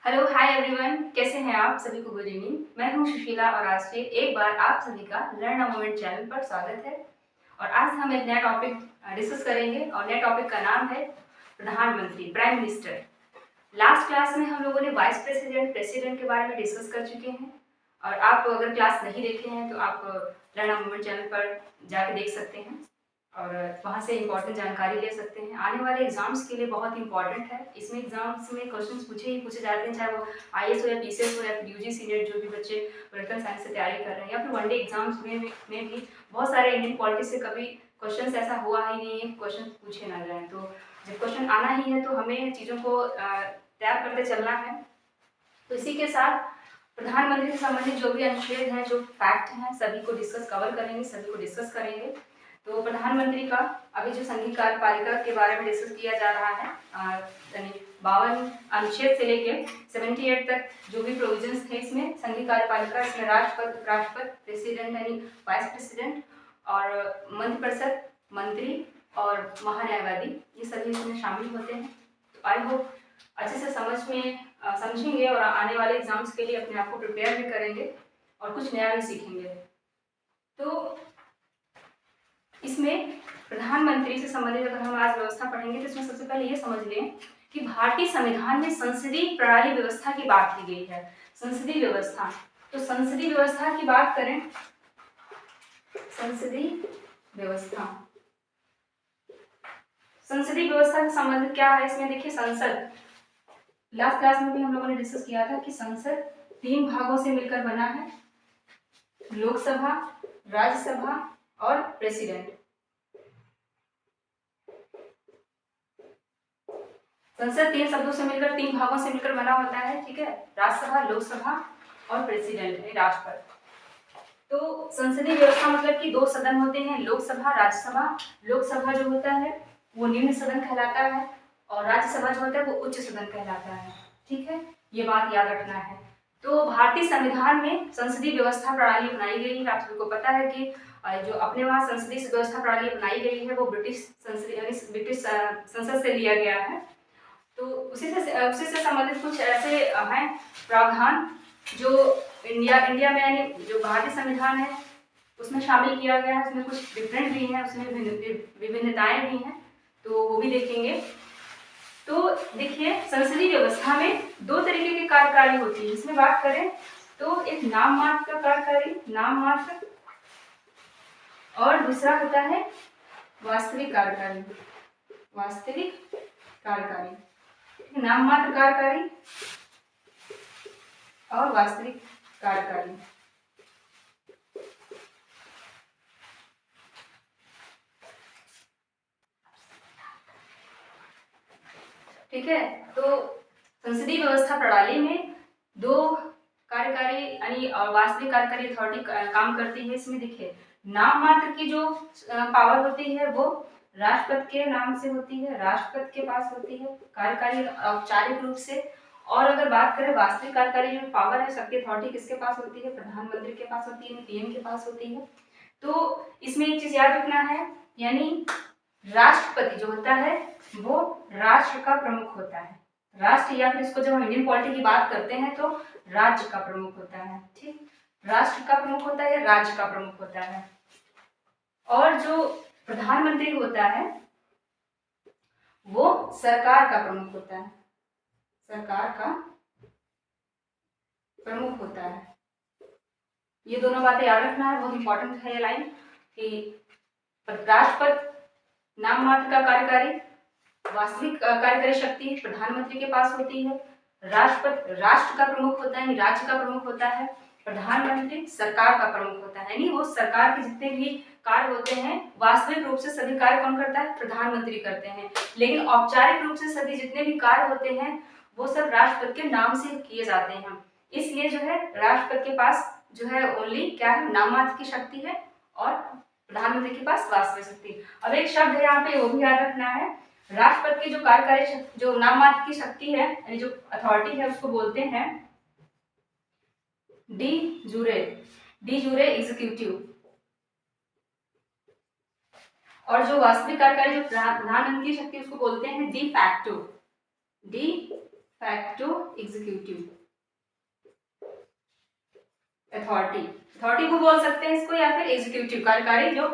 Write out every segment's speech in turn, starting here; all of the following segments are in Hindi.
हेलो हाय एवरीवन, कैसे हैं आप सभी को? Good evening. मैं हूं सुशीला और आज से एक बार आप सभी का लर्न अ मोमेंट चैनल पर स्वागत है। और आज हम एक नया टॉपिक डिस्कस करेंगे और नए टॉपिक का नाम है प्रधानमंत्री, प्राइम मिनिस्टर। लास्ट क्लास में हम लोगों ने वाइस प्रेसिडेंट, प्रेसिडेंट के बारे में डिस्कस कर चुके हैं और आप अगर क्लास नहीं देखे हैं तो आप लर्न अ मोमेंट चैनल पर जाके देख सकते हैं और वहाँ से इम्पोर्टेंट जानकारी ले सकते हैं। आने वाले एग्जाम्स के लिए बहुत इंपॉर्टेंट है। इसमें एग्जाम्स में क्वेश्चंस पूछे जाते हैं, चाहे वो आईएएस हो या पीसीएस हो या फिर यूजीसी नेट, जो भी बच्चे पॉलिटिकल साइंस से तैयारी कर रहे हैं, या फिर वनडे एग्जाम्स में भी बहुत सारे इंडियन पॉलिटिक्स से कभी क्वेश्चन ऐसा हुआ ही नहीं है क्वेश्चन पूछे ना जाए। तो जब क्वेश्चन आना ही है तो हमें चीज़ों को तैयार करते चलना है। तो इसी के साथ प्रधानमंत्री से संबंधित जो भी अनुच्छेद हैं, जो फैक्ट हैं, सभी को कवर करेंगे, सभी को डिस्कस करेंगे। तो प्रधानमंत्री का अभी जो संघीय कार्यपालिका के बारे में डिस्कस किया जा रहा है, यानी 52 अनुच्छेद से लेके 78 तक जो भी प्रोविजंस थे इसमें संघीय कार्यपालिका, इसमें राष्ट्रपति, प्रेसिडेंट यानी वाइस प्रेसिडेंट और मंत्रिपरिषद, मंत्री और महान्यायवादी, ये सभी इसमें शामिल होते हैं। तो आई होप अच्छे से समझेंगे और आने वाले एग्जाम्स के लिए अपने आप को प्रिपेयर भी करेंगे और कुछ नया भी सीखेंगे। तो इसमें प्रधानमंत्री से संबंधित अगर हम आज व्यवस्था पढ़ेंगे तो इसमें सबसे पहले ये समझ लें कि भारतीय संविधान में संसदीय प्रणाली व्यवस्था की बात की गई है। संसदीय व्यवस्था, तो संसदीय व्यवस्था की बात करें, संसदीय व्यवस्था, संसदीय व्यवस्था का संबंध क्या है इसमें? देखिए, संसद, लास्ट क्लास में भी हम लोगों ने डिस्कस किया था कि संसद 3 भागों से मिलकर बना है, लोकसभा, राज्यसभा और प्रेसिडेंट। संसद 3 शब्दों से मिलकर, 3 भागों से मिलकर बना होता है, ठीक है, राज्यसभा, लोकसभा और प्रेसिडेंट, राष्ट्रपति। तो संसदीय व्यवस्था मतलब कि 2 सदन होते हैं, लोकसभा, राज्यसभा। लोकसभा जो होता है वो निम्न सदन कहलाता है और राज्यसभा जो होता है वो उच्च सदन कहलाता है, ठीक है, ये बात याद रखना है। तो भारतीय संविधान में संसदीय व्यवस्था प्रणाली बनाई गई है। आप सभी को पता है कि जो अपने वहाँ संसदीय व्यवस्था प्रणाली बनाई गई है वो ब्रिटिश संसद से लिया गया है। तो उसी से संबंधित कुछ ऐसे हैं प्रावधान जो इंडिया में, यानी जो भारतीय संविधान है उसमें शामिल किया गया है। उसमें कुछ डिफरेंट भी हैं, उसमें विभिन्नताएं भी हैं, तो वो भी देखेंगे। तो देखिए, संसदीय व्यवस्था में 2 तरीके की कार्यकारिणी होती है। इसमें बात करें तो एक नाम मात्र का कार्यकारी, नाम मात्र, और दूसरा होता है वास्तविक कार्यकारी, वास्तविक कार्यकारी। नाम मात्र कार्यकारी और वास्तविक कार्यकारी। ठीक है, तो संसदीय व्यवस्था प्रणाली में 2 कार्यकारी यानी वास्तविक कार्यकारी अथॉरिटी काम करती है। इसमें देखिए, नाम मात्र की जो पावर होती है वो राष्ट्रपति के नाम से होती है, राष्ट्रपति के पास होती है कार्यकारी औपचारिक रूप से। और अगर बात करें वास्तविक कार्यकारी जो पावर है, सबकी अथॉरिटी किसके पास होती है? प्रधानमंत्री के पास होती है, पीएम के पास होती है। तो इसमें एक चीज याद रखना है, यानी राष्ट्रपति जो होता है वो राष्ट्र का प्रमुख होता है। राष्ट्र, या फिर इसको जब हम इंडियन पॉलिटी की बात करते हैं तो राज्य का प्रमुख होता है, ठीक, राष्ट्र का प्रमुख होता है, राज्य का प्रमुख होता है। और जो प्रधानमंत्री होता है वो सरकार का प्रमुख होता है, सरकार का प्रमुख होता है। ये दोनों बातें याद रखना है, बहुत इंपॉर्टेंट है ये लाइन कि राष्ट्रपति नाम मात्र का कार्यकारी, वास्तविक कार्यकारी शक्ति प्रधानमंत्री के पास होती है, राष्ट्रपति राष्ट्र का प्रमुख होता है, राज्य का प्रमुख होता है, प्रधानमंत्री सरकार का प्रमुख होता है, यानी वो सरकार के जितने भी कार्य होते हैं वास्तविक रूप से सभी कार्य कौन करता है? प्रधानमंत्री करते हैं। लेकिन औपचारिक रूप से सभी जितने भी कार्य होते हैं वो सब राष्ट्रपति के नाम से किए जाते हैं। इसलिए जो है राष्ट्रपति के पास जो है ओनली क्या है? नाम मात्र की शक्ति है और प्रधानमंत्री के पास वास्तविक शक्ति। अब एक शब्द है यहाँ पे, वो भी याद रखना है, राष्ट्रपति की जो कार्यकारी जो नाम मात्र की शक्ति है यानी जो अथॉरिटी है उसको बोलते हैं डी जूरे एग्जीक्यूटिव। और जो वास्तविक कार्यकारी जो प्रधानमंत्री की शक्ति उसको बोलते हैं de facto facto executive authority को बोल सकते हैं इसको, या फिर एग्जीक्यूटिव कार्यकारी जो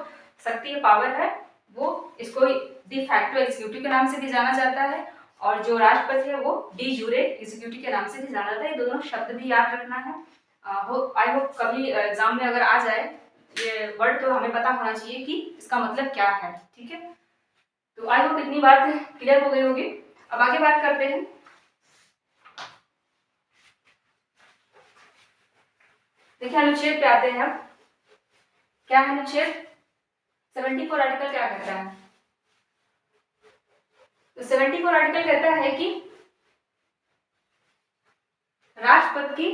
शक्ति पावर है वो इसको डी फैक्टो एग्जीक्यूटिव के नाम से भी जाना जाता है, और जो राष्ट्रपति है वो डी यूरे एग्जीक्यूटिव के नाम से भी जाना जाता है। ये दोनों शब्द भी याद रखना है। आई होप कभी एग्जाम में अगर आ जाए ये वर्ड तो हमें पता होना चाहिए कि इसका मतलब क्या है। ठीक है, तो आई होप इतनी बात क्लियर हो गई होगी। अब आगे बात करते हैं। देखिए अनुच्छेद पे आते हैं। क्या है अनुच्छेद 74 आर्टिकल क्या कहता है? तो 74 आर्टिकल कहता है कि राष्ट्रपति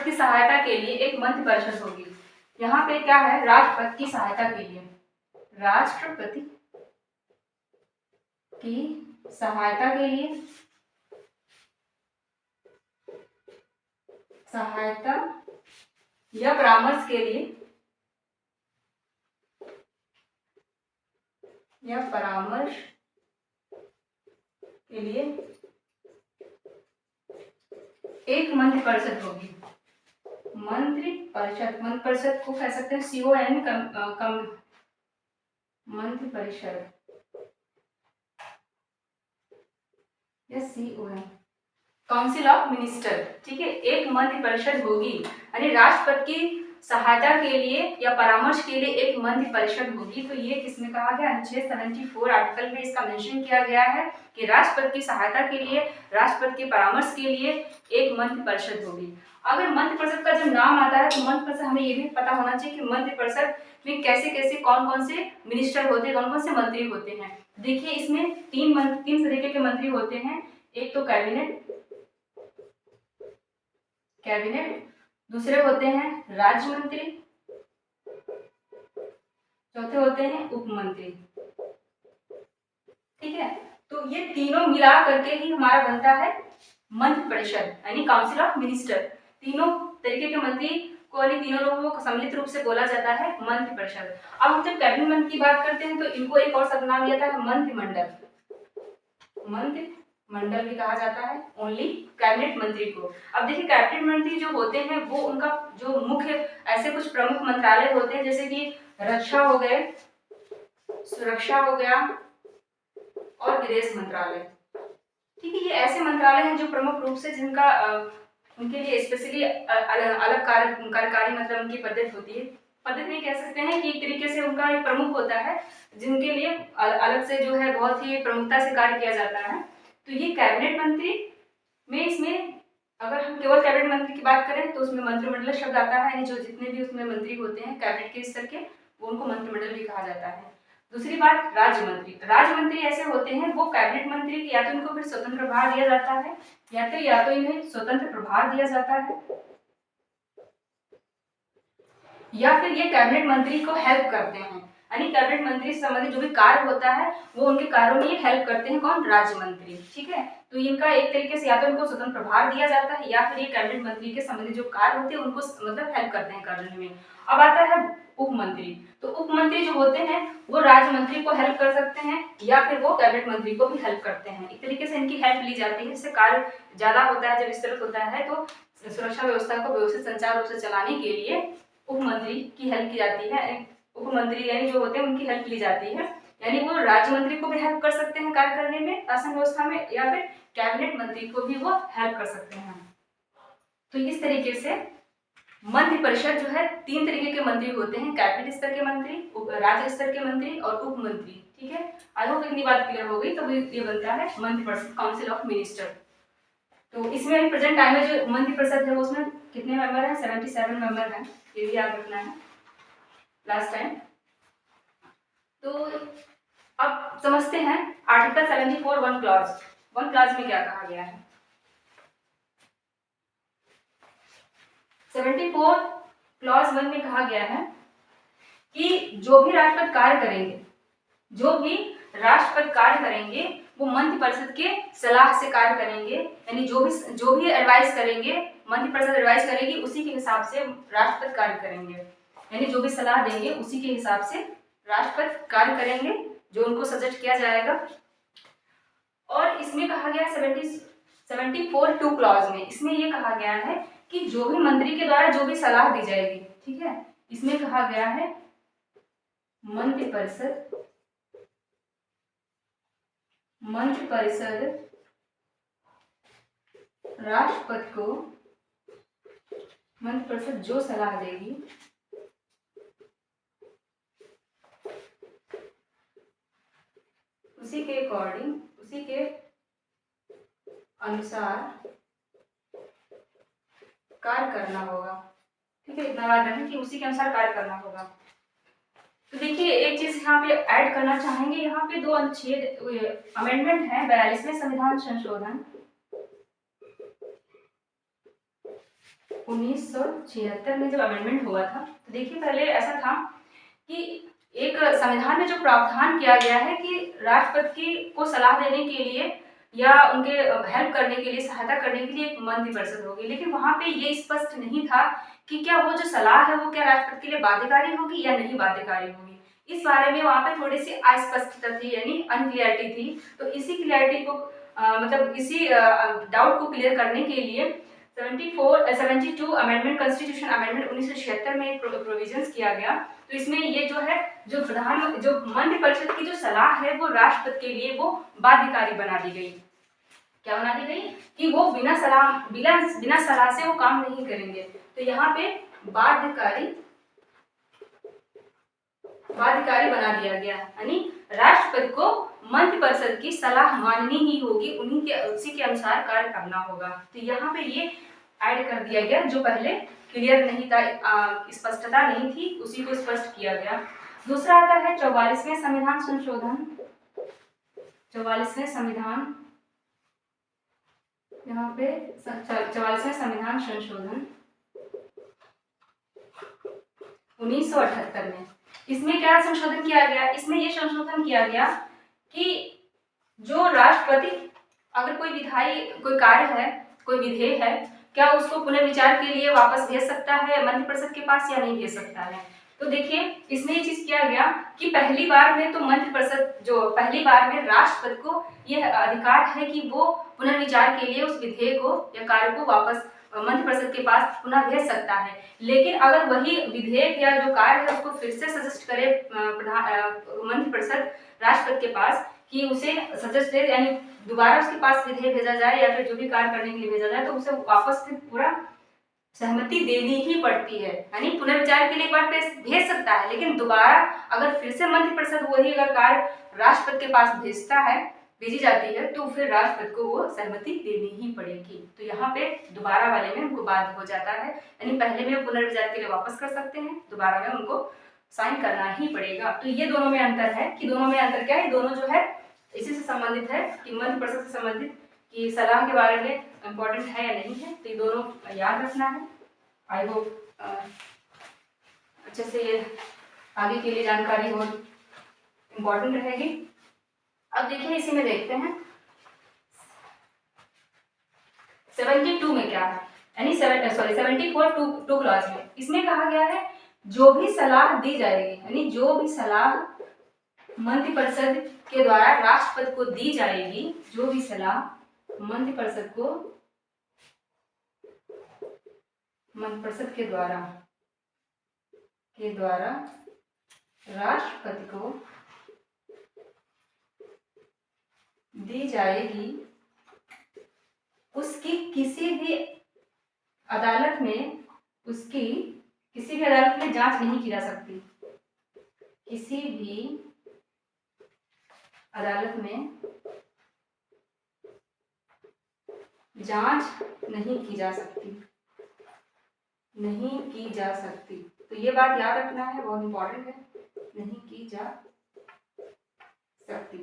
की सहायता के लिए एक मंत्रि परिषद होगी। यहाँ पे क्या है? राष्ट्रपति की सहायता के लिए, राष्ट्रपति की सहायता के लिए, सहायता या परामर्श के लिए, या परामर्श के लिए एक मंत्रि परिषद होगी। मंत्रि परिषद को कह सकते हैं CON मंत्रि परिषद या CON काउंसिल ऑफ मिनिस्टर। ठीक है, एक मंत्रि परिषद होगी, यानी राष्ट्रपति की सहायता के लिए या परामर्श के लिए एक मंत्रि परिषद होगी। तो ये किसमें कहा गया? अनुच्छेद 74 आर्टिकल में इसका मेंशन किया गया है कि राष्ट्रपति की सहायता के लिए, राष्ट्रपति के परामर्श के लिए एक मंत्रि परिषद होगी। अगर मंत्रि परिषद का जब नाम आता है तो मंत्रि परिषद हमें ये भी पता होना चाहिए कि मंत्रि परिषद में कैसे कैसे कौन कौन से मिनिस्टर होते हैं, कौन कौन से मंत्री होते हैं। देखिए इसमें तीन तरीके के मंत्री होते हैं। एक तो कैबिनेट, दूसरे होते हैं राज्य मंत्री, चौथे होते हैं उप मंत्री। ठीक है, तो ये तीनों मिला करके ही हमारा बनता है मंत्रि परिषद, यानी काउंसिल ऑफ मिनिस्टर। तीनों तरीके के मंत्री को, यानी तीनों लोगों को सम्मिलित रूप से बोला जाता है मंत्रि परिषद। अब हम जब कैबिनेट मंत्री की बात करते हैं तो इनको एक और शब्द नाम दिया जाता है मंत्रिमंडल। मंत्रिमंडल भी कहा जाता है ओनली कैबिनेट मंत्री को। अब देखिए कैबिनेट मंत्री जो होते हैं वो उनका जो मुख्य ऐसे कुछ प्रमुख मंत्रालय होते हैं, जैसे कि रक्षा हो गए, सुरक्षा हो गया और विदेश मंत्रालय। ठीक है, ये ऐसे मंत्रालय हैं जो प्रमुख रूप से जिनका उनके लिए स्पेशली अलग कार्यकारी मतलब उनकी पद्धति होती है। पद्धति नहीं कह सकते हैं कि एक तरीके से उनका एक प्रमुख होता है जिनके लिए अलग से जो है बहुत ही प्रमुखता से कार्य किया जाता है। तो ये कैबिनेट मंत्री में, इसमें अगर हम केवल कैबिनेट मंत्री की बात करें तो उसमें मंत्रिमंडल शब्द आता है, यानी जो जितने भी उसमें मंत्री होते हैं कैबिनेट के स्तर के वो उनको मंत्रिमंडल भी कहा जाता है। दूसरी बात राज्य मंत्री ऐसे होते हैं वो कैबिनेट मंत्री की या तो इनको फिर स्वतंत्र प्रभार दिया जाता है या तो इन्हें स्वतंत्र प्रभार दिया जाता है, या फिर ये कैबिनेट मंत्री को हेल्प करते हैं, यानी कैबिनेट मंत्री से संबंधित जो भी कार्य होता है वो उनके कार्यों में ये हेल्प करते हैं। कौन? राज्य मंत्री। ठीक है, तो इनका एक तरीके से या तो इनको स्वतंत्र प्रभार दिया जाता है या फिर ये कैबिनेट मंत्री के संबंधित जो कार्य होते हैं उनको मतलब हेल्प करते हैं करने में। अब आता है उप मंत्री। तो उप मंत्री जो होते हैं वो राज्य मंत्री को हेल्प कर सकते हैं या फिर वो कैबिनेट मंत्री को भी हेल्प करते हैं। एक तरीके से इनकी हेल्प ली जाती है, जिससे कार्य ज्यादा होता है, जब विस्तृत होता है तो सुरक्षा व्यवस्था को व्यवस्थित संचार रूप से चलाने के लिए उप मंत्री की हेल्प की जाती है। उप मंत्री यानी जो होते हैं उनकी हेल्प ली जाती है, यानी वो राज्य मंत्री को भी हेल्प कर सकते हैं कार्य करने में शासन व्यवस्था में, या फिर कैबिनेट मंत्री को भी वो हेल्प कर सकते हैं। तो इस तरीके से मंत्रि परिषद जो है तीन तरीके के मंत्री होते हैं, कैबिनेट स्तर के मंत्री, राज्य स्तर के मंत्री और उप मंत्री। ठीक है, आई होप इतनी बात क्लियर हो गई। तो ये बनता है मंत्रि परिषद, काउंसिल ऑफ मिनिस्टर। तो इसमें प्रेजेंट टाइम में जो मंत्रि परिषद है उसमें कितने मेंबर हैं? 77 मेंबर हैं, ये भी याद रखना है लास्ट टाइम। तो अब समझते हैं आर्टिकल 74 वन क्लॉज में क्या कहा गया है। 74 क्लॉज 1 में कहा गया है कि जो भी राष्ट्रपति कार्य करेंगे वो मंत्रि परिषद के सलाह से कार्य करेंगे, यानी जो भी एडवाइस करेंगे मंत्रि परिषद एडवाइस करेगी उसी के हिसाब से राष्ट्रपति कार्य करेंगे, यानी जो भी सलाह देंगे उसी के हिसाब से राष्ट्रपति कार्य करेंगे जो उनको सजेस्ट किया जाएगा। और और इसमें कहा गया 74(2) क्लॉज में, इसमें ये कहा गया है कि जो भी मंत्री के द्वारा जो भी सलाह दी जाएगी, ठीक है, इसमें कहा गया है मंत्रिपरिषद राष्ट्रपति को, मंत्रिपरिषद जो सलाह देगी उसी के अकॉर्डिंग, उसी के अनुसार कार्य करना होगा। ठीक है, इतना बात रखें कि उसी के अनुसार कार्य करना होगा। तो देखिए एक चीज यहाँ पे ऐड करना चाहेंगे, यहाँ पे 2 अनुच्छेद अमेंडमेंट है। 42वें संविधान संशोधन 1976 में जब अमेंडमेंट हुआ था, तो देखिए पहले ऐसा था कि एक संविधान में जो प्रावधान किया गया है कि राष्ट्रपति को सलाह देने के लिए या उनके हेल्प करने के लिए, सहायता करने के लिए एक मंत्रिपरिषद होगी, लेकिन वहां पे ये स्पष्ट नहीं था कि क्या वो जो सलाह है वो क्या राष्ट्रपति के लिए बाध्यकारी होगी या नहीं बाध्यकारी होगी। इस बारे में वहां पे थोड़ी सी अस्पष्टता थी, यानी अनक्लियरिटी थी। तो इसी क्लियरिटी को मतलब इसी डाउट को क्लियर करने के लिए 72 अमेंडमेंट, कॉन्स्टिट्यूशन अमेंडमेंट 1976 में एक प्रोविजंस किया गया। तो इसमें ये जो है जो मंत्रिपरिषद की जो सलाह है वो राष्ट्रपति के लिए वो बाध्यकारी बना दी गई। क्या बना दी गई कि वो बिना सलाह से वो काम नहीं करेंगे। तो यहाँ पे बाध्यकारी बना दिया गया, यानी राष्ट्रपति को मंत्रिपरिषद की सलाह माननी ही होगी, उसी के अनुसार कार्य करना होगा। तो यहाँ पे ये ऐड कर दिया गया, जो पहले क्लियर नहीं था, स्पष्टता नहीं थी, उसी को स्पष्ट किया गया। दूसरा आता है 44वें संविधान संशोधन। 44वें संविधान, यहाँ पे 44वें संविधान संशोधन 1978 में, इसमें क्या संशोधन किया गया, इसमें ये संशोधन किया गया कि जो राष्ट्रपति अगर कोई कार्य है, कोई विधेयक है, क्या उसको पुनर्विचार के लिए वापस भेज सकता है मंत्रिपरिषद के पास या नहीं भेज सकता है। तो देखिए इसमें ये चीज किया गया कि पहली बार में तो पहली बार में राष्ट्रपति को यह अधिकार है कि वो पुनर्विचार के लिए उस विधेयक को या कार्य को वापस मंत्रिपरिषद के पास पुनः भेज सकता है। लेकिन अगर वही विधेयक या जो कार्य है उसको फिर से सजेस्ट करे मंत्रिपरिषद राष्ट्रपति के पास कि उसे सजेस्ट दे, यानी दोबारा उसके पास विधेयक भेजा जाए या फिर जो भी कार्य करने के लिए भेजा जाए, तो उसे वापस फिर पूरा सहमति देनी ही पड़ती है। यानी पुनर्विचार के लिए एक बार भेज सकता है, लेकिन दोबारा अगर फिर से मंत्रिपरिषद वही अगर कार्य राष्ट्रपति के पास भेजी जाती है तो फिर राष्ट्रपति को वो सहमति देनी ही पड़ेगी। तो यहाँ पे दोबारा वाले में उनको बाध्य हो जाता है, यानी पहले में पुनर्विचार के लिए वापस कर सकते हैं, दोबारा में उनको साइन करना ही पड़ेगा। तो ये दोनों में अंतर है कि दोनों में अंतर क्या है, दोनों जो है इसी से संबंधित है कि मंत्रिपरिषद से संबंधित कि सलाह के बारे में इम्पोर्टेंट है या नहीं है। तो ये दोनों याद रखना है। आई होप अच्छे से ये आगे के लिए जानकारी और इम्पोर्टेंट रहेगी। अब देखिए इसी में देखते हैं 72 में क्या है, यानी 74(2) क्लॉज में, इसमें कहा गया है जो भी सलाह दी जाएगी, यानी जो भी सलाह मंत्रिपरिषद के द्वारा राष्ट्रपति को दी जाएगी, जो भी सलाह मंत्रिपरिषद के द्वारा राष्ट्रपति को दी जाएगी, उसकी किसी भी अदालत में जांच नहीं की जा सकती। किसी भी अदालत में जांच नहीं की जा सकती। तो ये बात याद रखना है, बहुत इंपॉर्टेंट है, नहीं की जा सकती।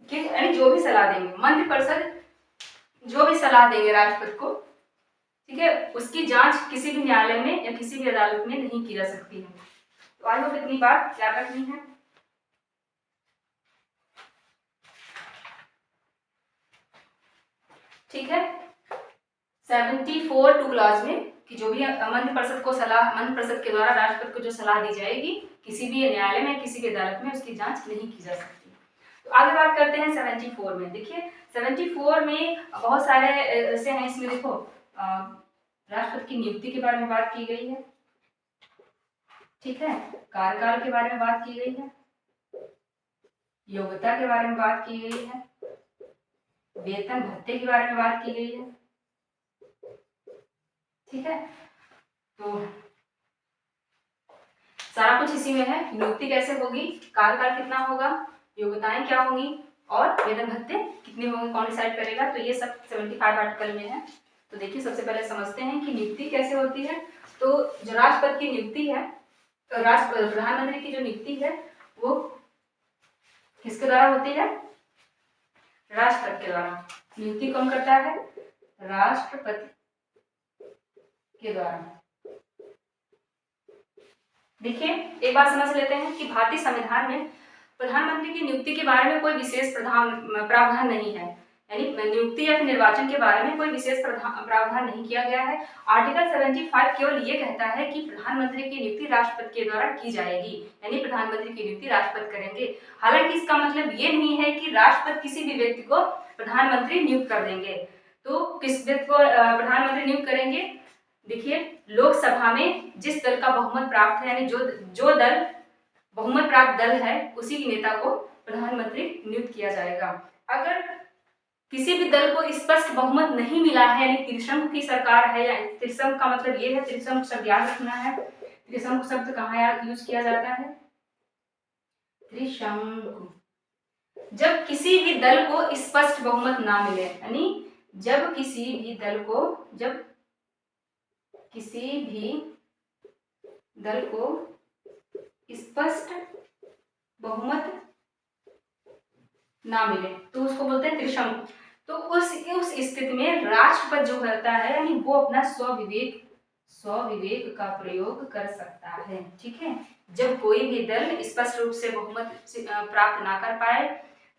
यानी जो भी सलाह देंगे मंत्रिपरिषद, जो भी सलाह देंगे राष्ट्रपति को, ठीक है, उसकी जांच किसी भी न्यायालय में या किसी भी अदालत में नहीं की जा सकती है। तो आई होप इतनी बात याद रखनी है। ठीक है, 74(2) क्लॉज में कि जो भी मंत्रिपरिषद के द्वारा राष्ट्रपति को जो सलाह दी जाएगी, किसी भी न्यायालय में किसी भी अदालत में उसकी जांच नहीं की जा सकती। तो आगे बात करते हैं 74 में। देखिए 74 में बहुत सारे ऐसे हैं, इसमें देखो राष्ट्रपति की नियुक्ति के बारे में बात की गई है, ठीक है, कार्यकाल के बारे में बात की गई है, योग्यता के बारे में बात की गई है, वेतन भत्ते के बारे में बात की गई है, ठीक है। तो सारा कुछ इसी में है। नियुक्ति कैसे होगी, कार्यकाल कितना होगा, योग्यताएं क्या होंगी और वेतन भत्ते कितने होंगे, कौन डिसाइड करेगा, तो ये सब 75 आर्टिकल में है। तो देखिए सबसे पहले समझते हैं कि नियुक्ति कैसे होती है। तो जो राष्ट्रपति की नियुक्ति है, तो प्रधानमंत्री की जो नियुक्ति है वो किसके द्वारा होती है, राष्ट्रपति के द्वारा। नियुक्ति कौन करता है, राष्ट्रपति के द्वारा। देखिए एक बात समझ लेते हैं कि भारतीय संविधान में प्रधानमंत्री की नियुक्ति के बारे में कोई विशेष प्रावधान नहीं है, यानी नियुक्ति या फिर निर्वाचन के बारे में कोई विशेष प्रावधान नहीं किया गया है। आर्टिकल 75 केवल ये कहता है कि प्रधानमंत्री की नियुक्ति राष्ट्रपति के द्वारा की जाएगी, यानी प्रधानमंत्री की नियुक्ति राष्ट्रपति करेंगे। हालांकि इसका मतलब ये नहीं है कि राष्ट्रपति किसी भी व्यक्ति को प्रधानमंत्री नियुक्त कर देंगे। तो किस व्यक्ति को प्रधानमंत्री नियुक्त करेंगे, देखिए लोकसभा में जिस दल का बहुमत प्राप्त है, यानी जो दल बहुमत प्राप्त दल है उसी नेता को प्रधानमंत्री नियुक्त किया जाएगा। अगर किसी भी दल को स्पष्ट बहुमत नहीं मिला है, यानी त्रिशंकु की सरकार है, या त्रिशंकु का मतलब ये है, त्रिशंकु शब्द याद रखना है, त्रिशंकु शब्द कहाँ यूज किया जाता है, त्रिशंकु, जब किसी भी दल को स्पष्ट बहुमत ना मिले, यानी जब किसी भी दल को स्पष्ट बहुमत ना मिले तो उसको बोलते हैं त्रिशंकु। तो उस स्थिति में राष्ट्रपति जो करता है, यानी वो अपना स्वविवेक का प्रयोग कर सकता है, ठीक है। जब कोई भी दल स्पष्ट रूप से बहुमत प्राप्त ना कर पाए,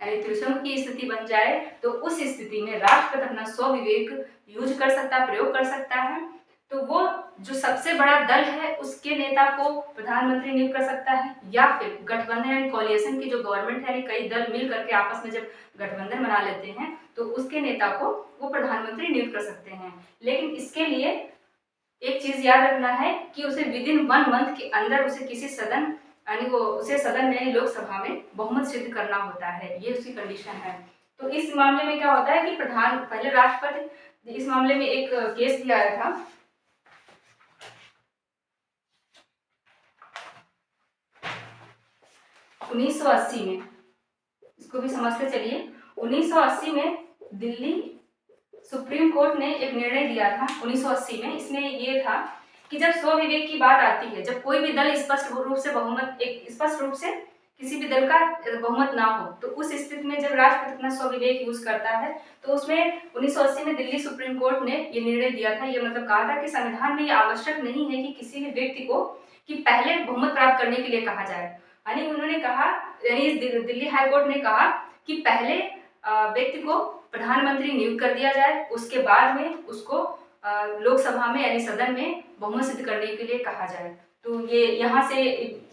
यानी त्रिशंकु की स्थिति बन जाए, तो उस स्थिति में राष्ट्रपति अपना स्वविवेक यूज कर सकता है, प्रयोग कर सकता है। तो वो जो सबसे बड़ा दल है उसके नेता को प्रधानमंत्री नियुक्त कर सकता है, या फिर गठबंधन यानी कोलिएशन की जो गवर्नमेंट है, कई दल मिल करके आपस में जब गठबंधन बना लेते हैं तो उसके नेता को वो प्रधानमंत्री नियुक्त कर सकते हैं। लेकिन इसके लिए एक चीज याद रखना है कि उसे विदिन 1 मंथ के अंदर उसे किसी सदन यानी वो उसे सदन में लोकसभा में बहुमत सिद्ध करना होता है, ये उसकी कंडीशन है। तो इस मामले में क्या होता है कि पहले राष्ट्रपति, इस मामले में एक केस भी आया था, 1980 में, इसको भी समझते चलिए। 1980 में दिल्ली सुप्रीम कोर्ट ने एक निर्णय दिया था 1980 में। इसमें ये था कि जब स्वविवेक की बात आती है, जब कोई भी दल स्पष्ट रूप से किसी भी दल का बहुमत ना हो, तो उस स्थिति में जब राष्ट्रपति अपना स्वविवेक यूज करता है, तो उसमें 1980 में दिल्ली सुप्रीम कोर्ट ने ये निर्णय दिया था। ये मतलब कहा था कि संविधान में ये आवश्यक नहीं है कि किसी भी व्यक्ति को कि पहले बहुमत प्राप्त करने के लिए कहा जाए, यानी उन्होंने कहा, यानी दिल्ली हाई कोर्ट ने कहा कि पहले व्यक्ति को प्रधानमंत्री नियुक्त कर दिया जाए, उसके बाद में उसको लोकसभा में यानी सदन में बहुमत सिद्ध करने के लिए कहा जाए। तो ये यहाँ से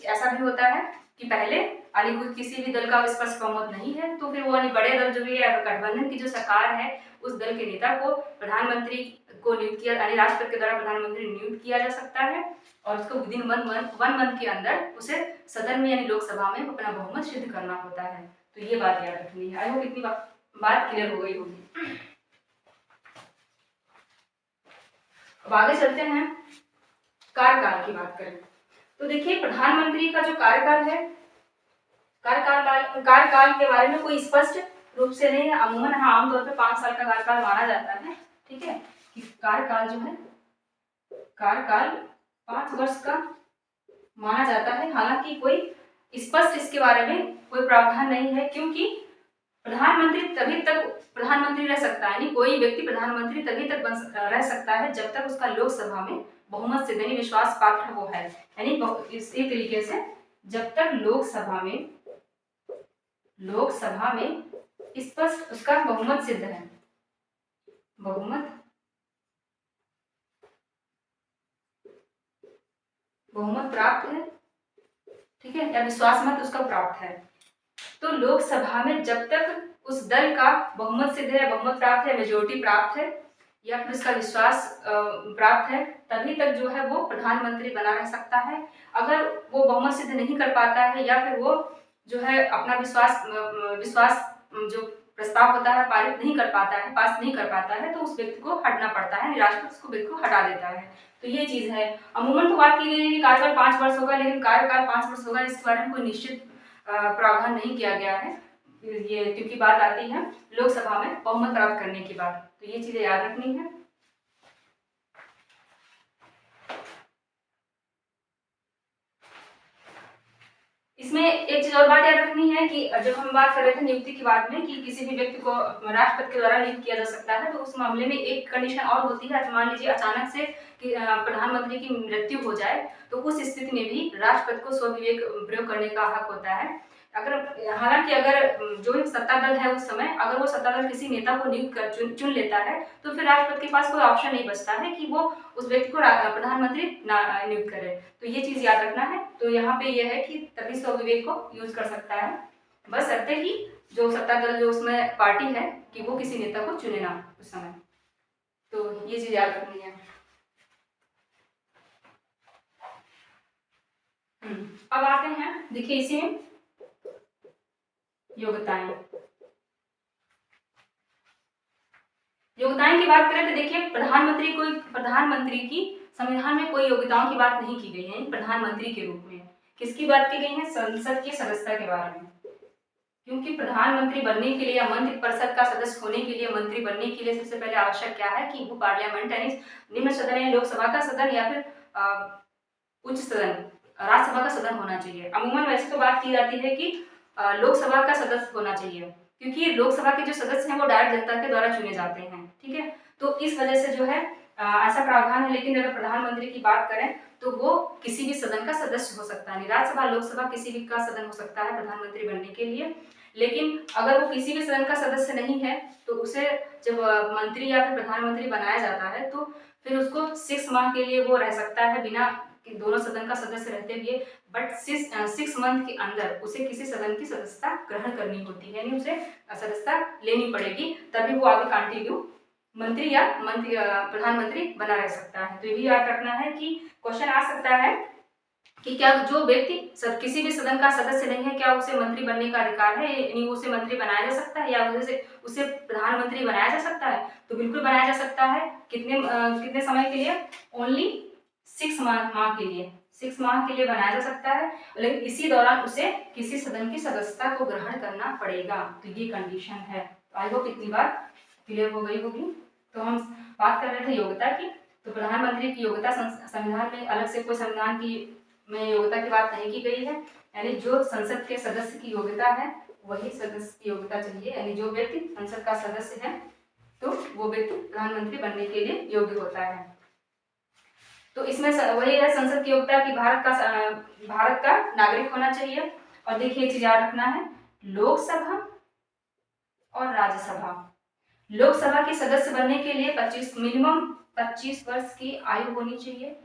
ऐसा भी होता है कि पहले यानी किसी भी दल का स्पष्ट बहुमत नहीं है तो फिर वो यानी बड़े दल जो भी है, गठबंधन की जो सरकार है, उस दल के नेता को प्रधानमंत्री को नियुक्त किया, यानी राष्ट्रपति के द्वारा प्रधानमंत्री नियुक्त किया जा सकता है, और उसको विदिन 1 मंथ के अंदर उसे सदन में यानी लोकसभा में अपना बहुमत सिद्ध करना होता है। तो ये बात याद रखनी है। आई होप इतनी बात क्लियर हो गई होगी। अब आगे चलते हैं, कार्यकाल की बात करें तो देखिए प्रधानमंत्री का जो कार्यकाल है, कार्यकाल के बारे में कोई स्पष्ट रूप से नहीं है। अमूमन हाँ आमतौर पर 5 साल का कार्यकाल माना जाता है, ठीक है, कि कार्यकाल जो है, कार्यकाल 5 वर्ष का माना जाता है। हालांकि कोई स्पष्ट इसके बारे में कोई प्रावधान नहीं है, क्योंकि प्रधानमंत्री तभी तक प्रधानमंत्री रह सकता है, यानी कोई व्यक्ति प्रधानमंत्री तभी तक रह सकता है जब तक उसका लोकसभा में बहुमत से यानी विश्वास पात्र वो है, यानी इसी तरीके से जब तक लोकसभा में स्पष्ट उसका बहुमत सिद्ध है, बहुमत प्राप्त है, ठीक है, या विश्वास मत उसका प्राप्त है, तो लोकसभा में जब तक उस दल का बहुमत सिद्ध है, बहुमत प्राप्त है, मेजोरिटी प्राप्त है या फिर उसका विश्वास प्राप्त है, तभी तक जो है वो प्रधानमंत्री बना रह सकता है। अगर वो बहुमत सिद्ध नहीं कर पाता है या फिर वो जो है अपना विश्वास जो प्रस्ताव होता है पारित नहीं कर पाता है, पास नहीं कर पाता है, तो उस व्यक्ति को हटना पड़ता है, राष्ट्रपति उसको व्यक्ति को हटा देता है। तो ये चीज है। अमूमन तो बात की गई है कि कार्यकाल 5 वर्ष होगा, लेकिन कार्यकाल 5 वर्ष होगा इसके बारे में कोई निश्चित प्रावधान नहीं किया गया है। ये क्योंकि बात आती है लोकसभा में बहुमत प्राप्त करने की बात, तो ये चीजें याद रखनी है। इसमें एक चीज और बात याद रखनी है कि जब हम बात कर रहे थे नियुक्ति की बात में कि किसी भी व्यक्ति को राष्ट्रपति के द्वारा नियुक्त किया जा सकता है, तो उस मामले में एक कंडीशन और होती है। मान लीजिए अचानक से कि प्रधानमंत्री की मृत्यु हो जाए, तो उस स्थिति में भी राष्ट्रपति को स्वविवेक प्रयोग करने का हक होता है। हालांकि अगर जो सत्ता दल है उस समय अगर वो सत्ता दल किसी नेता को नियुक्त कर चुन लेता है, तो फिर राष्ट्रपति के पास कोई ऑप्शन नहीं बचता है कि वो उस व्यक्ति को प्रधानमंत्री नियुक्त करे। तो ये चीज याद रखना है। तो यहाँ पे ये है कि तभी स्वविवेक को यूज कर सकता है, बशर्ते ही जो सत्ता दल जो उसमें पार्टी है कि वो किसी नेता को चुने ना उस समय। तो ये चीज याद रखनी है। अब आते हैं, देखिए इसी में योग्यताएं की बात करें तो देखिए प्रधानमंत्री की संविधान में कोई योग्यताओं की बात नहीं की गई है। प्रधानमंत्री के रूप में किसकी बात की गई है? संसद की सदस्यता के बारे में। क्योंकि प्रधानमंत्री बनने के लिए या मंत्रि परिषद का सदस्य होने के लिए, मंत्री बनने के लिए सबसे पहले आवश्यक क्या है कि वो पार्लियामेंट यानी निम्न सदन यानी लोकसभा का सदन या फिर उच्च सदन राज्यसभा का सदन होना चाहिए। अमूमन वैसे तो बात की जाती है कि लोकसभा का सदस्य होना चाहिए, क्योंकि लोकसभा के जो सदस्य हैं वो डायरेक्ट जनता के द्वारा चुने जाते हैं। ठीक है, तो इस वजह से जो है ऐसा प्रावधान है। लेकिन अगर प्रधानमंत्री की बात करें तो वो किसी भी सदन का सदस्य हो सकता है, राज्यसभा लोकसभा किसी भी का सदन हो सकता है प्रधानमंत्री बनने के लिए। लेकिन अगर वो किसी भी सदन का सदस्य नहीं है तो उसे जब मंत्री या फिर प्रधानमंत्री बनाया जाता है तो फिर उसको 6 माह के लिए वो रह सकता है बिना दोनों सदन का सदस्य रहते हुए, बट 6 मंथ के अंदर उसे किसी सदन की सदस्यता ग्रहण करनी होती है, यानी उसे सदस्यता लेनी पड़ेगी, तभी वो आगे कंटिन्यू मंत्री या प्रधानमंत्री बना रह सकता है। तो ये भी याद रखना है कि क्वेश्चन आ सकता है कि क्या जो व्यक्ति किसी भी सदन का सदस्य नहीं है, क्या उसे मंत्री बनने का अधिकार है, यानी उसे मंत्री बनाया जा सकता है या उसे प्रधानमंत्री बनाया जा सकता है? तो बिल्कुल बनाया जा सकता है। कितने समय के लिए? ओनली 6 माह के लिए, 6 माह के लिए बनाया जा सकता है, लेकिन इसी दौरान उसे किसी सदन की सदस्यता को ग्रहण करना पड़ेगा। तो ये कंडीशन है। आई होप इतनी बात क्लियर हो गई होगी। तो हम बात कर रहे थे योग्यता की। तो प्रधानमंत्री की योग्यता संविधान में अलग से कोई संविधान की में योग्यता की बात नहीं की गई है, यानी जो संसद के सदस्य की योग्यता है वही सदस्य की योग्यता चाहिए, यानी जो व्यक्ति संसद का सदस्य है तो वो व्यक्ति प्रधानमंत्री बनने के लिए योग्य होता है। तो इसमें वही है संसद की योग्यता कि भारत का नागरिक होना चाहिए। और देखिए चीज याद रखना है, लोकसभा और राज्यसभा, लोकसभा के सदस्य बनने के लिए मिनिमम 25 वर्ष की आयु होनी चाहिए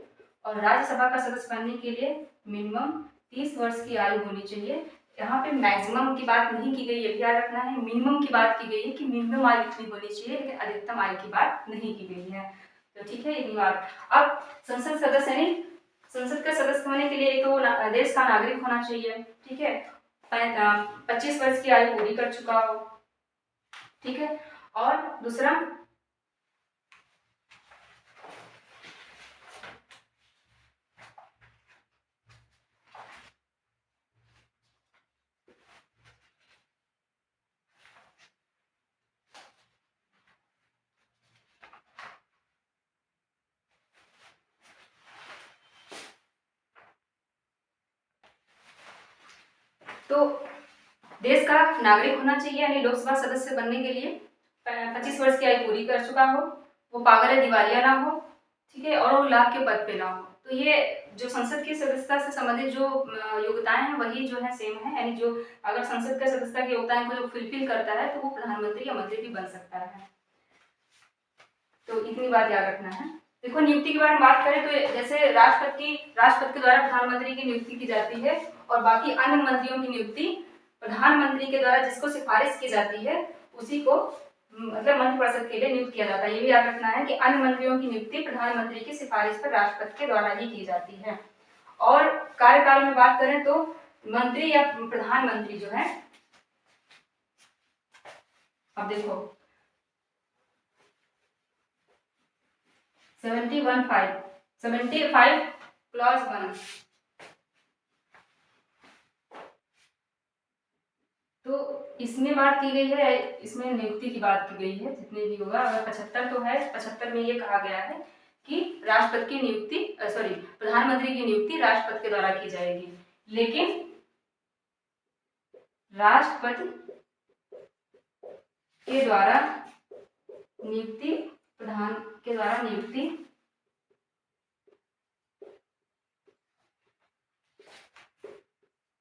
और राज्यसभा का सदस्य बनने के लिए मिनिमम 30 वर्ष की आयु होनी चाहिए। यहाँ पे मैक्सिमम की बात नहीं की गई, ये भी याद रखना है। मिनिमम की बात की गई है कि मिनिमम आयु इतनी होनी चाहिए, लेकिन अधिकतम आयु की बात नहीं की गई है। तो ठीक है, इतनी बात। अब संसद सदस्य यानी संसद का सदस्य होने के लिए एक तो देश का नागरिक होना चाहिए, ठीक है, 25 वर्ष की आयु पूरी कर चुका हो, ठीक है, और दूसरा तो देश का नागरिक होना चाहिए, यानी लोकसभा सदस्य बनने के लिए 25 वर्ष की आयु पूरी कर चुका हो, वो पागल या दिवालिया ना हो, ठीक है, और वो लाभ के पद पे ना हो। तो ये जो संसद की सदस्यता से संबंधित जो योग्यताएं हैं वही जो है सेम है, यानी जो अगर संसद का सदस्यता की योग्यताएं को जो फुलफिल करता है तो वो प्रधानमंत्री या मंत्री भी बन सकता है। तो इतनी बात याद रखना है। देखो नियुक्ति के बारे में बात करें तो जैसे राष्ट्रपति के द्वारा प्रधानमंत्री की नियुक्ति की जाती है और बाकी अन्य मंत्रियों की नियुक्ति प्रधानमंत्री के द्वारा जिसको सिफारिश की जाती है उसी को मतलब मंत्रिपरिषद के लिए नियुक्त किया जाता है। ये भी याद रखना है कि अन्य मंत्रियों की नियुक्ति प्रधानमंत्री की सिफारिश पर राष्ट्रपति के द्वारा ही की जाती है। और कार्यकाल में बात करें तो मंत्री या प्रधानमंत्री जो है, अब देखो 75 क्लॉज 1, तो इसमें बात की गई है, इसमें नियुक्ति की बात की गई है जितने भी होगा। अगर 75 तो है, 75 में ये कहा गया है कि राष्ट्रपति की नियुक्ति प्रधानमंत्री की नियुक्ति राष्ट्रपति के द्वारा की जाएगी, लेकिन राष्ट्रपति के द्वारा नियुक्ति प्रधान के द्वारा नियुक्ति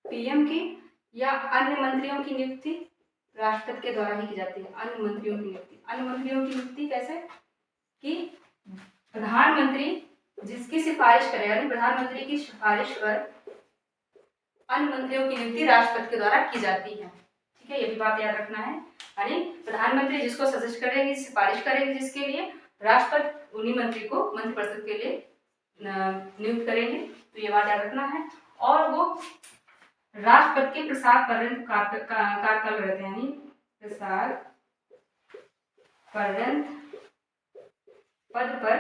पीएम की या अन्य मंत्रियों की नियुक्ति राष्ट्रपति के द्वारा ही की जाती है। अन्य मंत्रियों की नियुक्ति कैसे कि प्रधानमंत्री जिसकी सिफारिश करेगा, यानी प्रधानमंत्री की सिफारिश पर अन्य मंत्रियों की नियुक्ति राष्ट्रपति के द्वारा की जाती है। ठीक है, ये भी बात याद रखना है। यानी प्रधानमंत्री जिसको सजेस्ट करेंगे, सिफारिश करेंगे, जिसके लिए राष्ट्रपति उन्हीं मंत्री को मंत्रिपरिषद के लिए नियुक्त करेंगे, तो ये बात याद रखना है। और वो राष्ट्रपति के प्रसाद पर्यंत कार्यकाल रहते हैं, यानी प्रसाद पर्यंत पद पर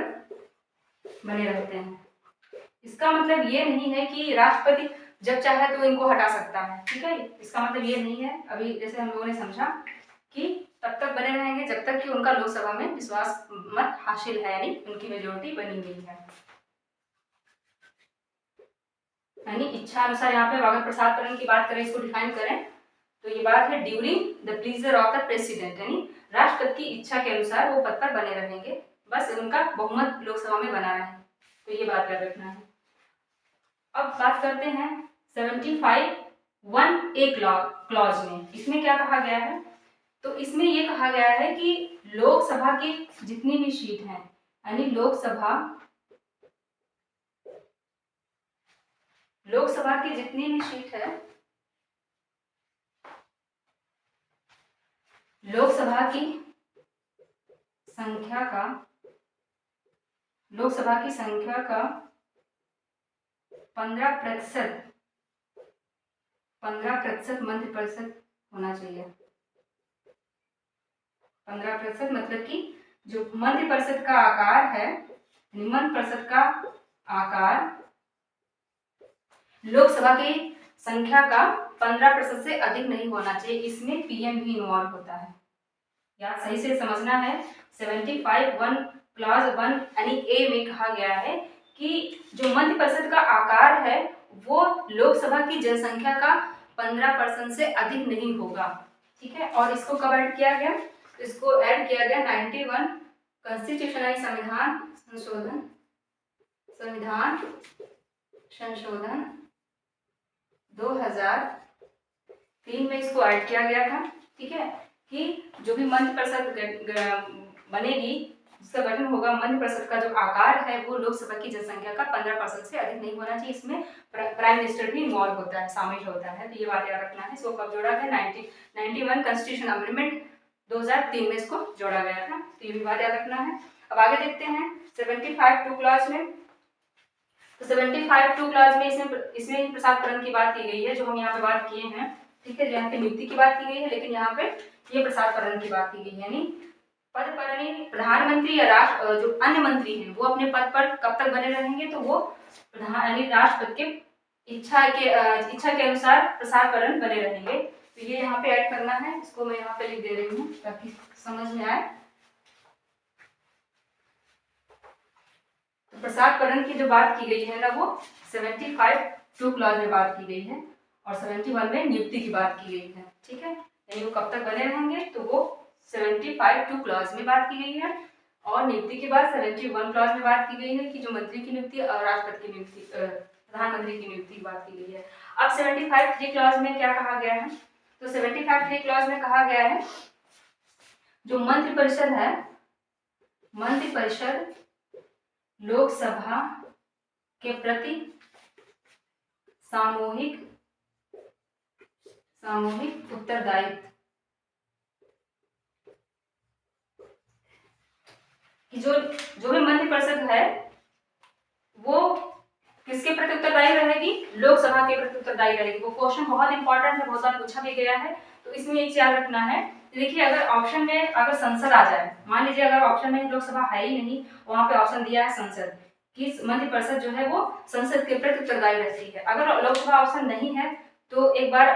बने रहते हैं। इसका मतलब ये नहीं है कि राष्ट्रपति जब चाहे तो इनको हटा सकता है। ठीक है, इसका मतलब ये नहीं है। अभी जैसे हम लोगों ने समझा कि तब तक बने रहेंगे जब तक कि उनका लोकसभा में विश्वास मत हासिल है, यानी उनकी मेजोरिटी बनी हुई है। यानी इच्छा अनुसार, यहाँ पे अगर प्रसाद पर्यंत की बात करें, इसको डिफाइन करें तो ये बात है during the pleaser of the president, यानी राष्ट्रपति की इच्छा के अनुसार वो पद पर बने रहेंगे, बस उनका बहुमत लोकसभा में बना रहे। तो ये बात याद रखना है। अब बात करते हैं 75(1)(a) क्लॉज में। इसमें क्या कहा गया है, तो इसमें ये कहा गया है कि लोकसभा की जितनी भी सीट हैं, यानी लोकसभा की जितनी भी सीट है, लोकसभा की संख्या का 15% मंत्रिपरिषद होना चाहिए। 15% मतलब कि जो मंत्रिपरिषद का आकार है, मंत्रिपरिषद का आकार लोकसभा की संख्या का 15% से अधिक नहीं होना चाहिए। इसमें पीएम भी इन्वॉल्व होता है, याद सही से समझना है। 75(1) क्लॉज 1 यानी ए में कहा गया है कि जो मंत्रिपरिषद का आकार है वो लोकसभा की जनसंख्या का 15% से अधिक नहीं होगा। ठीक है, और इसको कब ऐड किया गया, इसको ऐड किया गया 91 कॉन्स्टिट्यूशन यानी संशोधन 2003 में इसको ऐड किया गया था। ठीक है, कि जो भी मंत्रिपरिषद बनेगी, जिसका गठन होगा, मंत्रिपरिषद का जो आकार है वो लोकसभा की जनसंख्या का 15% से अधिक नहीं होना चाहिए। इसमें प्राइम मिनिस्टर भी इन्वॉल्व होता है, शामिल होता है। तो ये बात याद रखना है। इसको कब जोड़ा गया, 91 कॉन्स्टिट्यूशन अमेंडमेंट 2003 में इसको जोड़ा गया था। तो ये भी बात याद रखना है। अब आगे देखते हैं 75(2) क्लॉज में। तो 75(2) क्लॉज में इसमें प्रसाद पर्यंत की बात की गई है, जो हम यहाँ पे बात किए हैं। ठीक है, यहाँ पे नियुक्ति की बात की गई है, लेकिन यहाँ पे ये प्रसाद पर्यंत की बात की गई है। यानी पद पर प्रधानमंत्री या जो अन्य मंत्री हैं वो अपने पद पर कब तक बने रहेंगे, तो वो यानी राष्ट्रपति के इच्छा के अनुसार प्रसाद पर्यंत बने रहेंगे। तो ये यहाँ पे ऐड करना है, इसको मैं यहाँ पे लिख दे रही हूँ ताकि समझ में आए। तो प्रसाद पर्यंत की जो बात की गई है ना, वो 75(2) क्लॉज में बात की गई है, और 71 में नियुक्ति की बात की गई है। ठीक है, यानी वो कब तक बने रहेंगे, तो वो 75(2) क्लॉज में बात की गई है, और नियुक्ति के बाद 71 क्लॉज में बात की गई है कि जो मंत्री की नियुक्ति और राष्ट्रपति की नियुक्ति, प्रधानमंत्री की नियुक्ति की बात की गई है। अब 75(3) क्लॉज में क्या कहा गया है, तो 75(3) क्लॉज में कहा गया है जो मंत्रिपरिषद है, मंत्रिपरिषद लोकसभा के प्रति सामूहिक सामूहिक उत्तरदायित्व कि जो भी मंत्रिपरिषद है वो किसके प्रति उत्तरदायी रहेगी? लोकसभा के प्रति उत्तरदायी रहेगी। वो क्वेश्चन बहुत इंपॉर्टेंट है, बहुत बार पूछा भी गया है, तो इसमें एक याद रखना है। देखिए अगर ऑप्शन में अगर संसद आ जाए, मान लीजिए अगर ऑप्शन में लोकसभा है ही नहीं, वहां पे ऑप्शन दिया है संसद कि मंत्रिपरिषद जो है वो संसद के प्रति उत्तरदायी रहती है। अगर लोकसभा ऑप्शन नहीं है तो एक बार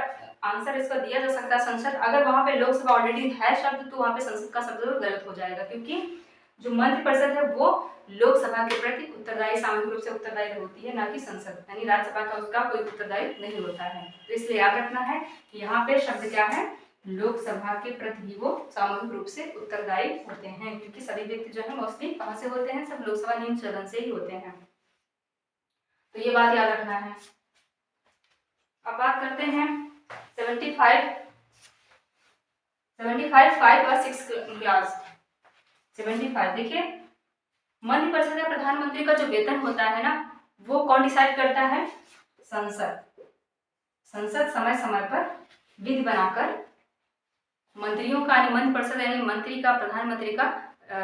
आंसर इसका दिया जा सकता है संसद। अगर वहां पे लोकसभा ऑलरेडी है शब्द तो वहां पे संसद का शब्द गलत हो जाएगा, क्योंकि जो मंत्रिपरिषद है वो लोकसभा के प्रति उत्तरदायी सामूहिक रूप से उत्तरदायी होती है, ना कि संसद, यानी राज्यसभा का उसका कोई उत्तरदायी नहीं होता है। तो इसलिए याद रखना है कि यहाँ पे शब्द क्या है? लोकसभा के प्रति ही वो सामूहिक रूप से उत्तरदायी होते हैं, क्योंकि सभी व्यक्ति जो है मोस्टली कहाँ से होते हैं? सब लोकसभा नियम सदन से ही होते हैं। तो ये बात याद रखना है। अब बात करते हैं 75 5 और 6 क्लास 75। देखिए मंत्रिपरिषद या प्रधानमंत्री का जो वेतन होता है ना, वो कौन डिसाइड करता है? संसद। संसद समय समय पर विधि बनाकर मंत्रियों का, मंत्रिपरिषद यानी मंत्री का, प्रधानमंत्री का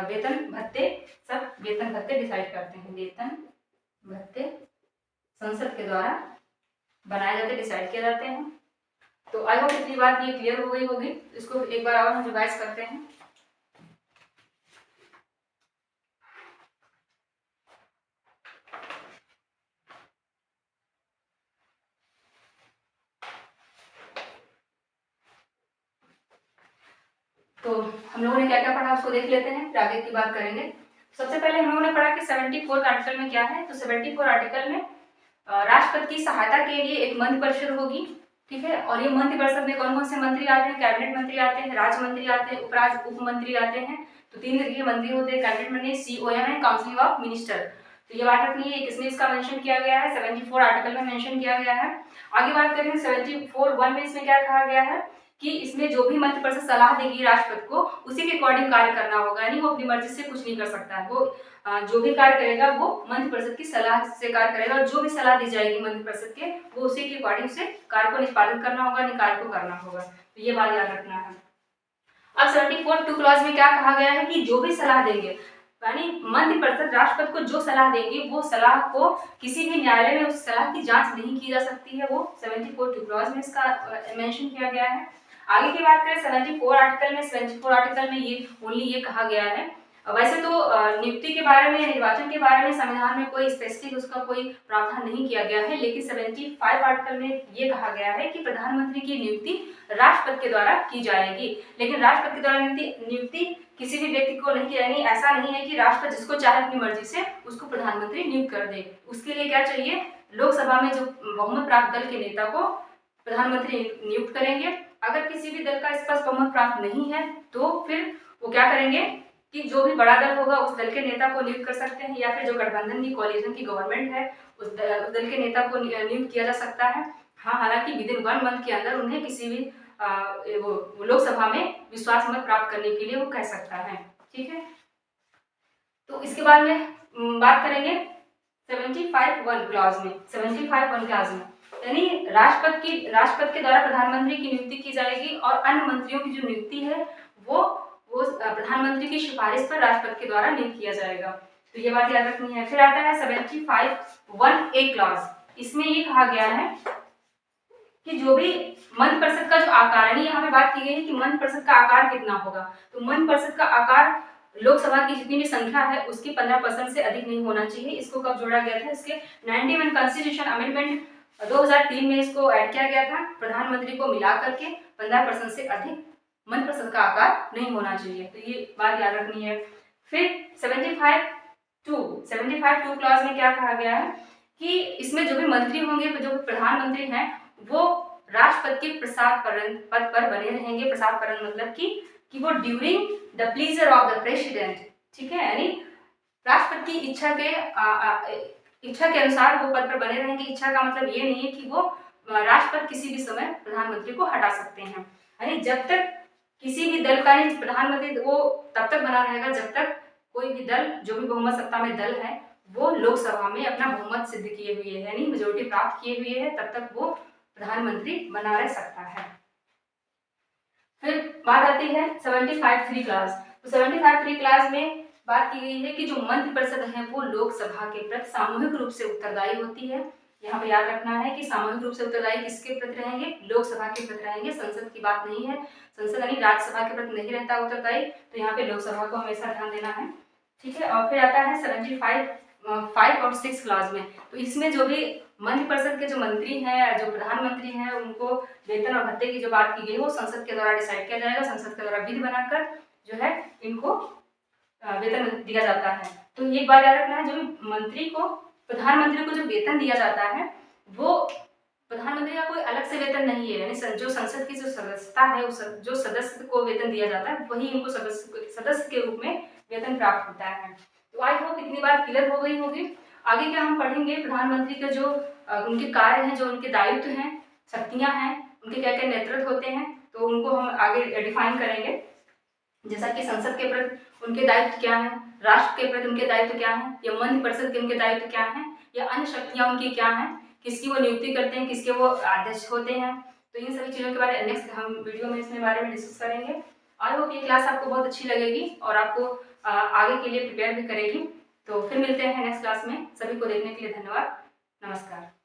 वेतन भत्ते, सब वेतन भत्ते डिसाइड करते हैं। वेतन भत्ते संसद के द्वारा बनाए जाते, डिसाइड किए जाते हैं। तो आई होप इतनी बात ये क्लियर हो गई होगी। इसको एक बार और हम रिवाइज करते हैं। तो हम लोगों ने क्या क्या पढ़ा उसको देख लेते हैं, फिर आगे की बात करेंगे। सबसे पहले हम लोगों ने पढ़ा कि 74 आर्टिकल में क्या है। तो 74 आर्टिकल में राष्ट्रपति की सहायता के लिए एक मंत्रिपरिषद होगी, ठीक है। और ये मंत्रिपरिषद में कौन कौन से मंत्री आते हैं? कैबिनेट मंत्री आते हैं, राज्य मंत्री आते हैं, उप मंत्री आते हैं। तो 3 तरह के मंत्री होते हैं। कैबिनेट मंत्री, COM है, काउंसिल ऑफ मिनिस्टर। तो ये बात रखनी है, किसमें इसका मेंशन किया गया है? 74 आर्टिकल में मेंशन किया गया है। आगे बात करें 74(1) में इसमें क्या कहा गया है कि इसमें जो भी मंत्रिपरिषद सलाह देगी राष्ट्रपति को, उसी के अकॉर्डिंग कार्य करना होगा, यानी वो अपनी मर्जी से कुछ नहीं कर सकता है। वो जो भी कार्य करेगा वो मंत्रिपरिषद की सलाह से कार्य करेगा, और जो भी सलाह दी जाएगी मंत्रिपरिषद के, वो उसी के अकॉर्डिंग से कार्य को निष्पादित करना होगा, कार्य को करना होगा। तो ये बात याद रखना है। अब 74(2) क्लॉज में क्या कहा गया है कि जो भी सलाह देंगे, यानी मंत्रिपरिषद राष्ट्रपति को जो सलाह देंगे, वो सलाह को किसी भी न्यायालय में उस सलाह की जांच नहीं की जा सकती है। वो 74(2) क्लॉज में इसका मेंशन किया गया है। आगे की बात करें 74 आर्टिकल में, 74 आर्टिकल में ये ओनली ये कहा गया है, वैसे तो नियुक्ति के बारे में, निर्वाचन के बारे में संविधान में कोई स्पेसिफिक उसका कोई प्रावधान नहीं किया गया है, लेकिन 75 आर्टिकल में ये कहा गया है कि प्रधानमंत्री की नियुक्ति राष्ट्रपति के द्वारा की जाएगी। लेकिन राष्ट्रपति के द्वारा नियुक्ति किसी भी व्यक्ति को नहीं की जाएगी। ऐसा नहीं है कि राष्ट्रपति जिसको चाहे अपनी मर्जी से उसको प्रधानमंत्री नियुक्त कर दे। उसके लिए क्या चाहिए? लोकसभा में जो बहुमत प्राप्त दल के नेता को प्रधानमंत्री नियुक्त करेंगे। अगर किसी भी दल का स्पष्ट बहुमत प्राप्त नहीं है तो फिर वो क्या करेंगे कि जो भी बड़ा दल होगा उस दल के नेता को नियुक्त कर सकते हैं, या फिर जो गठबंधन की, कोalition की गवर्नमेंट है, उस दल के नेता को नियुक्त किया जा सकता है। हाँ, हालांकि विदिन 1 मंथ के अंदर उन्हें किसी भी वो लोकसभा में विश्वास मत प्राप्त करने के लिए वो कह सकता है, ठीक है। तो इसके बाद में बात करेंगे 75(1) क्लॉज में। 75(1) क्लॉज में यानी राष्ट्रपति के द्वारा प्रधानमंत्री की नियुक्ति की जाएगी, और अन्य मंत्रियों की जो नियुक्ति है वो प्रधानमंत्री की सिफारिश पर राष्ट्रपति के द्वारा नियुक्त किया जाएगा। तो ये बात याद रखनी है। फिर आता है 75(1)(a) क्लॉज। इसमें ये कहा गया है कि जो भी मंत्रिपरिषद का जो आकार, यानी यहाँ पे बात की गई है कि मंत्रिपरिषद का आकार कितना होगा। तो मंत्रिपरिषद का आकार लोकसभा की जितनी भी संख्या है उसकी 15% से अधिक नहीं होना चाहिए। इसको कब जोड़ा गया था? इसके 91 कॉन्स्टिट्यूशन अमेंडमेंट 2003 में इसको ऐड किया गया था। प्रधानमंत्री को मिला करके 15% से अधिक मंत्रिपरिषद का आकार नहीं होना चाहिए। तो ये बात याद रखनी है। फिर 75(2) क्लॉज में क्या कहा गया है कि इसमें जो भी मंत्री होंगे, जो भी प्रधानमंत्री हैं, वो राष्ट्रपति के प्रसाद पद पर बने रहेंगे। प्रसाद पद मतलब कि वो during the pleaser of the president, ठीक है, यानी राष्ट्रपति की इच्छा के अनुसार वो पद पर बने रहेंगे। इच्छा का मतलब ये नहीं है कि वो राष्ट्रपति किसी भी समय प्रधानमंत्री को हटा सकते हैं, यानी जब तक किसी भी दल का प्रधानमंत्री वो तब तक बना रहेगा जब तक कोई भी दल, जो भी बहुमत सत्ता में दल है, वो लोकसभा में अपना बहुमत सिद्ध किए हुए है, यानी मेजोरिटी प्राप्त किए हुए है, तब तक वो प्रधानमंत्री बना रह सकता है। फिर बात आती है 75(3) क्लास। तो 75(3) क्लास में बात की गई है कि जो मंत्रिपरिषद है वो लोकसभा के प्रति सामूहिक रूप से उत्तरदायी होती है। यहाँ पे याद रखना है कि सामूहिक रूप से उत्तरदायी किसके प्रति रहेंगे? लोकसभा के प्रति रहेंगे, संसद की बात नहीं है। संसद यानी राज्यसभा के प्रति नहीं रहता उत्तरदायी, तो यहाँ पे लोकसभा को हमेशा ध्यान देना है। ठीक है, और फिर आता है 75(5) और 6 क्लास में। तो इसमें जो भी मंत्रिपरिषद के जो मंत्री हैं, जो प्रधानमंत्री हैं, उनको वेतन और भत्ते की जो बात की गई वो संसद के द्वारा डिसाइड किया जाएगा। संसद के द्वारा विधि बनाकर जो है इनको वेतन दिया जाता है। तो ये बात याद रखना है, जो भी मंत्री को, प्रधानमंत्री को जो वेतन दिया जाता है वो प्रधानमंत्री का कोई अलग से वेतन नहीं है, यानी जो संसद की जो सदस्यता है, जो सदस्य को वेतन दिया जाता है वही इनको सदस्य के रूप में वेतन प्राप्त होता है। तो आई होप इतनी बात क्लियर हो गई होगी। आगे क्या हम पढ़ेंगे, प्रधानमंत्री के जो उनके कार्य हैं, जो उनके दायित्व हैं, शक्तियां हैं, उनके क्या क्या नेतृत्व होते हैं, तो उनको हम आगे डिफाइन करेंगे। जैसा कि संसद के प्रति उनके दायित्व क्या है, राष्ट्र के प्रति उनके दायित्व क्या है, या मंत्रिपरिषद के उनके दायित्व क्या है, या अन्य शक्तियां उनकी क्या हैं, किसकी वो नियुक्ति करते हैं, किसके वो अध्यक्ष होते हैं। तो इन सभी चीज़ों के बारे में नेक्स्ट हम वीडियो में इसके बारे में डिस्कस करेंगे। आई होप ये क्लास आपको बहुत अच्छी लगेगी और आपको आगे के लिए प्रिपेयर भी करेगी। तो फिर मिलते हैं नेक्स्ट क्लास में। सभी को देखने के लिए धन्यवाद। नमस्कार।